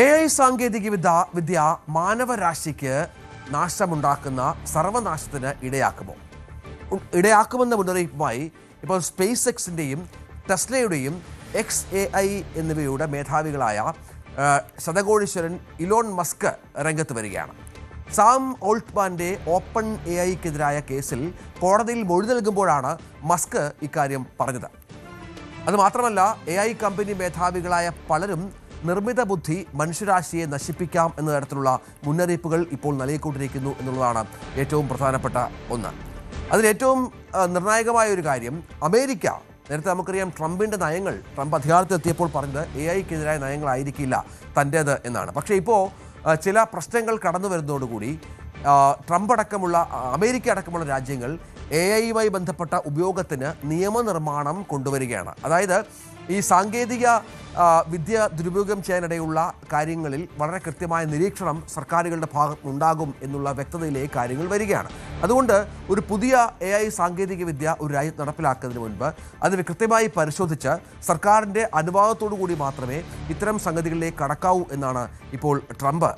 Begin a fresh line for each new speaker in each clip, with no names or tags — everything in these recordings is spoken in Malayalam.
AI സാങ്കേതികവിദ്യ മാനവരാശിക്ക് നാശമുണ്ടാക്കുന്ന സർവനാശത്തിന് ഇടയാക്കുമെന്ന മുന്നറിയിപ്പുമായി ഇപ്പോൾ സ്പേസ് എക്സിൻ്റെയും ടെസ്ലയുടെയും XAI എന്നിവയുടെ മേധാവികളായ ശതകോടീശ്വരൻ ഇലോൺ മസ്ക് രംഗത്ത് വരികയാണ്. സാം ഓൾട്ട്മാൻ്റെ ഓപ്പൺ AIക്കെതിരായ കേസിൽ കോടതിയിൽ മൊഴി നൽകുമ്പോഴാണ് മസ്ക് ഇക്കാര്യം പറഞ്ഞത്. അതുമാത്രമല്ല, AI കമ്പനി മേധാവികളായ പലരും നിർമ്മിത ബുദ്ധി മനുഷ്യരാശിയെ നശിപ്പിക്കാം എന്ന തരത്തിലുള്ള മുന്നറിയിപ്പുകൾ ഇപ്പോൾ നൽകിക്കൊണ്ടിരിക്കുന്നു എന്നുള്ളതാണ് ഏറ്റവും പ്രധാനപ്പെട്ട ഒന്ന്. അതിലേറ്റവും നിർണായകമായ ഒരു കാര്യം, അമേരിക്ക നേരത്തെ നമുക്കറിയാം ട്രംപ് അധികാരത്തിലെത്തിയപ്പോൾ പറഞ്ഞത് AIക്കെതിരായ നയങ്ങളായിരിക്കില്ല തൻ്റേത് എന്നാണ്. പക്ഷേ ഇപ്പോൾ ചില പ്രശ്നങ്ങൾ കടന്നു വരുന്നതോടുകൂടി അമേരിക്ക അടക്കമുള്ള രാജ്യങ്ങൾ AIയുമായി ബന്ധപ്പെട്ട ഉപയോഗത്തിന് നിയമനിർമ്മാണം കൊണ്ടുവരികയാണ്. അതായത് ഈ സാങ്കേതിക വിദ്യ ദുരുപയോഗം ചെയ്യാനിടയുള്ള കാര്യങ്ങളിൽ വളരെ കൃത്യമായ നിരീക്ഷണം സർക്കാരുകളുടെ ഭാഗത്തുനിന്നുണ്ടാകും എന്നുള്ള വ്യക്തതയിലേക്ക് കാര്യങ്ങൾ വരികയാണ്. അതുകൊണ്ട് ഒരു പുതിയ AI സാങ്കേതിക വിദ്യ ഒരു രാജ്യത്ത് നടപ്പിലാക്കുന്നതിന് മുൻപ് അതിന് കൃത്യമായി പരിശോധിച്ച് സർക്കാരിൻ്റെ അനുവാദത്തോടു കൂടി മാത്രമേ ഇത്തരം സംഗതികളിലേക്ക് കടക്കാവൂ എന്നാണ് ഇപ്പോൾ ട്രംപ്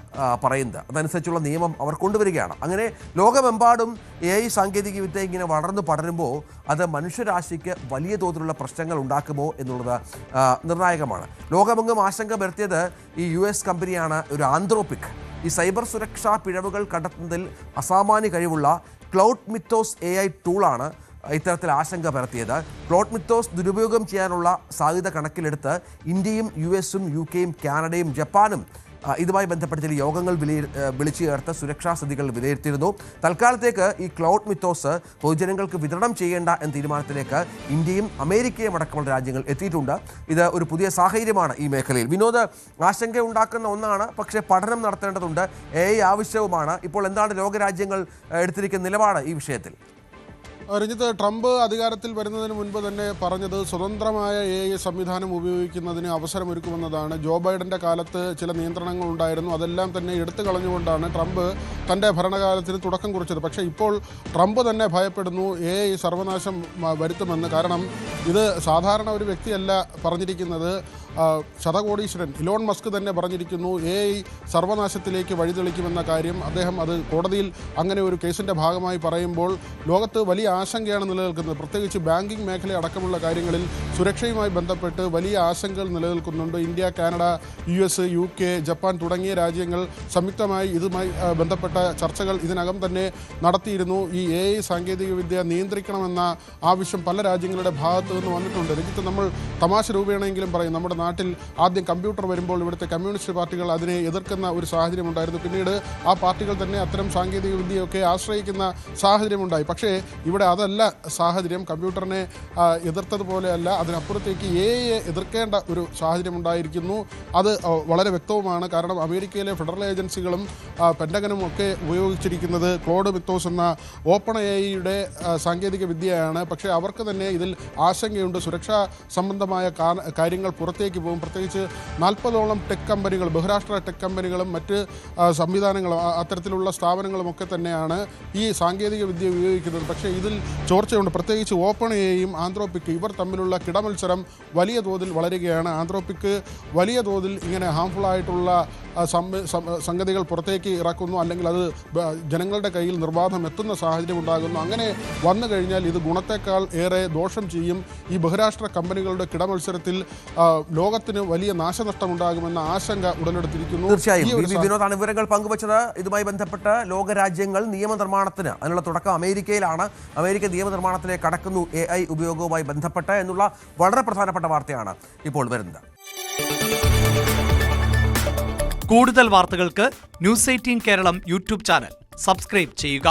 പറയുന്നത്. അതനുസരിച്ചുള്ള നിയമം അവർ കൊണ്ടുവരികയാണ്. അങ്ങനെ ലോകമെമ്പാടും AI സാങ്കേതിക വിദ്യ ഇങ്ങനെ വളർന്നു പടരുമ്പോൾ അത് മനുഷ്യരാശിക്ക് വലിയ തോതിലുള്ള പ്രശ്നങ്ങൾ ഉണ്ടാക്കുമോ എന്നുള്ളത് നിർണായകമാണ്. ലോകമെങ്ങും ആശങ്ക വരുത്തിയത് ഈ US കമ്പനിയാണ്. ഒരു ആന്ത്രോപിക് ഈ സൈബർ സുരക്ഷാ പിഴവുകൾ കണ്ടെത്തുന്നതിൽ അസാമാന്യ കഴിവുള്ള ക്ലൗഡ് മിത്തോസ് AI ടൂളാണ് ഇത്തരത്തിൽ ആശങ്ക പരത്തിയത്. ക്ലൗഡ് മിത്തോസ് ദുരുപയോഗം ചെയ്യാനുള്ള സാധ്യത കണക്കിലെടുത്ത് ഇന്ത്യയും USഉം UKയും കാനഡയും ജപ്പാനും ഇതുമായി ബന്ധപ്പെട്ട ചില യോഗങ്ങൾ വിളിച്ചു ചേർത്ത് സുരക്ഷാ സ്ഥിതികൾ വിലയിരുത്തിയിരുന്നു. തൽക്കാലത്തേക്ക് ഈ ക്ലൗഡ് മിത്തോസ് പൊതുജനങ്ങൾക്ക് വിതരണം ചെയ്യേണ്ട എന്ന തീരുമാനത്തിലേക്ക് ഇന്ത്യയും അമേരിക്കയും അടക്കമുള്ള രാജ്യങ്ങൾ എത്തിയിട്ടുണ്ട്. ഇത് ഒരു പുതിയ സാഹചര്യമാണ് ഈ മേഖലയിൽ. വിനോദ്, ആശങ്ക ഉണ്ടാക്കുന്ന ഒന്നാണ്, പക്ഷേ പഠനം നടത്തേണ്ടതുണ്ട്. AI ആവശ്യവുമാണ്. ഇപ്പോൾ എന്താണ് ലോകരാജ്യങ്ങൾ എടുത്തിരിക്കുന്ന നിലപാട് ഈ വിഷയത്തിൽ?
രഞ്ജിത്ത്, ട്രംപ് അധികാരത്തിൽ വരുന്നതിന് മുൻപ് തന്നെ പറഞ്ഞത് സ്വതന്ത്രമായ AI സംവിധാനം ഉപയോഗിക്കുന്നതിന് അവസരമൊരുക്കുമെന്നതാണ്. ജോ ബൈഡൻ്റെ കാലത്ത് ചില നിയന്ത്രണങ്ങൾ ഉണ്ടായിരുന്നു. അതെല്ലാം തന്നെ എടുത്തു കളഞ്ഞുകൊണ്ടാണ് ട്രംപ് തൻ്റെ ഭരണകാലത്തിന് തുടക്കം കുറിച്ചത്. പക്ഷേ ഇപ്പോൾ ട്രംപ് തന്നെ ഭയപ്പെടുന്നു AI സർവനാശം വരുത്തുമെന്ന്. കാരണം ഇത് സാധാരണ ഒരു വ്യക്തിയല്ല പറഞ്ഞിരിക്കുന്നത്. ശതകോടീശ്വരൻ ഇലോൺ മസ്ക് തന്നെ പറഞ്ഞിരിക്കുന്നു AI സർവനാശത്തിലേക്ക് വഴിതെളിക്കുമെന്ന കാര്യം. അദ്ദേഹം അത് കോടതിയിൽ അങ്ങനെ ഒരു കേസിൻ്റെ ഭാഗമായി പറയുമ്പോൾ ലോകത്ത് വലിയ ആശങ്കയാണ് നിലനിൽക്കുന്നത്. പ്രത്യേകിച്ച് ബാങ്കിങ് മേഖല അടക്കമുള്ള കാര്യങ്ങളിൽ സുരക്ഷയുമായി ബന്ധപ്പെട്ട് വലിയ ആശങ്കകൾ നിലനിൽക്കുന്നുണ്ട്. India, Canada, US, UK, Japan തുടങ്ങിയ രാജ്യങ്ങൾ സംയുക്തമായി ഇതുമായി ബന്ധപ്പെട്ട ചർച്ചകൾ ഇതിനകം തന്നെ നടത്തിയിരുന്നു. ഈ AI സാങ്കേതികവിദ്യ നിയന്ത്രിക്കണമെന്ന ആവശ്യം പല രാജ്യങ്ങളുടെ ഭാഗത്തു നിന്ന് വന്നിട്ടുണ്ട്. രഞ്ജിത്ത്, നമ്മൾ തമാശ രൂപേണെങ്കിലും പറയും, നമ്മുടെ നാട്ടിൽ ആദ്യം കമ്പ്യൂട്ടർ വരുമ്പോൾ ഇവിടുത്തെ കമ്മ്യൂണിസ്റ്റ് പാർട്ടികൾ അതിനെ എതിർക്കുന്ന ഒരു സാഹചര്യം ഉണ്ടായിരുന്നു. പിന്നീട് ആ പാർട്ടികൾ തന്നെ അത്തരം സാങ്കേതിക വിദ്യയൊക്കെ ആശ്രയിക്കുന്ന സാഹചര്യമുണ്ടായി. പക്ഷേ ഇവിടെ അതല്ല സാഹചര്യം. കമ്പ്യൂട്ടറിനെ എതിർത്തതുപോലെയല്ല, അതിനപ്പുറത്തേക്ക് AIയെ എതിർക്കേണ്ട ഒരു സാഹചര്യം ഉണ്ടായിരിക്കുന്നു. അത് വളരെ വ്യക്തവുമാണ്. കാരണം അമേരിക്കയിലെ ഫെഡറൽ ഏജൻസികളും പെൻറ്റഗനും ഒക്കെ ഉപയോഗിച്ചിരിക്കുന്നത് ക്ലൗഡ് മിത്തോസ് എന്ന ഓപ്പൺ AIയുടെ സാങ്കേതിക വിദ്യയാണ്. പക്ഷേ അവർക്ക് തന്നെ ഇതിൽ ആശങ്കയുണ്ട്. സുരക്ഷാ സംബന്ധമായ കാര്യങ്ങൾ പുറത്തേക്ക് പോകും. പ്രത്യേകിച്ച് 40ഓളം ടെക് കമ്പനികൾ, ബഹുരാഷ്ട്ര ടെക് കമ്പനികളും മറ്റ് സംവിധാനങ്ങളും അത്തരത്തിലുള്ള സ്ഥാപനങ്ങളുമൊക്കെ തന്നെയാണ് ഈ സാങ്കേതിക വിദ്യ ഉപയോഗിക്കുന്നത്. പക്ഷേ ഇതിൽ ചോർച്ചയുണ്ട്. പ്രത്യേകിച്ച് ഓപ്പൺ AIയും ആന്ത്രോപിക് ഇവർ തമ്മിലുള്ള കിടമത്സരം വലിയ തോതിൽ വളരുകയാണ്. ആന്ത്രോപിക് വലിയ തോതിൽ ഇങ്ങനെ ഹാംഫുൾ ആയിട്ടുള്ള സംഗതികൾ പുറത്തേക്ക് ഇറക്കുന്നു, അല്ലെങ്കിൽ അത് ജനങ്ങളുടെ കയ്യിൽ നിർബാധം എത്തുന്ന സാഹചര്യം ഉണ്ടാകുന്നു. അങ്ങനെ വന്നു കഴിഞ്ഞാൽ ഇത് ഗുണത്തേക്കാൾ ഏറെ ദോഷം ചെയ്യും. ഈ ബഹുരാഷ്ട്ര കമ്പനികളുടെ കിടമത്സരത്തിൽ ലോകത്തിന് വലിയ നാശനഷ്ടമുണ്ടാകുമെന്ന ആശങ്ക ഉടലെടുത്തിരിക്കുന്നു.
തീർച്ചയായും വിനോദാണ് വിവരങ്ങൾ പങ്കുവച്ചത്. ഇതുമായി ബന്ധപ്പെട്ട് ലോകരാജ്യങ്ങൾ നിയമനിർമ്മാണത്തിന് അതിനുള്ള തുടക്കം അമേരിക്കയിലാണ്. അമേരിക്ക നിയമനിർമ്മാണത്തിലേക്ക് കടക്കുന്നു AI ഉപയോഗവുമായി ബന്ധപ്പെട്ട് എന്നുള്ള വളരെ പ്രധാനപ്പെട്ട വാർത്തയാണ് ഇപ്പോൾ വരുന്നത്.
കൂടുതൽ വാർത്തകൾക്ക് News 18 Keralam YouTube channel subscribe ചെയ്യുക.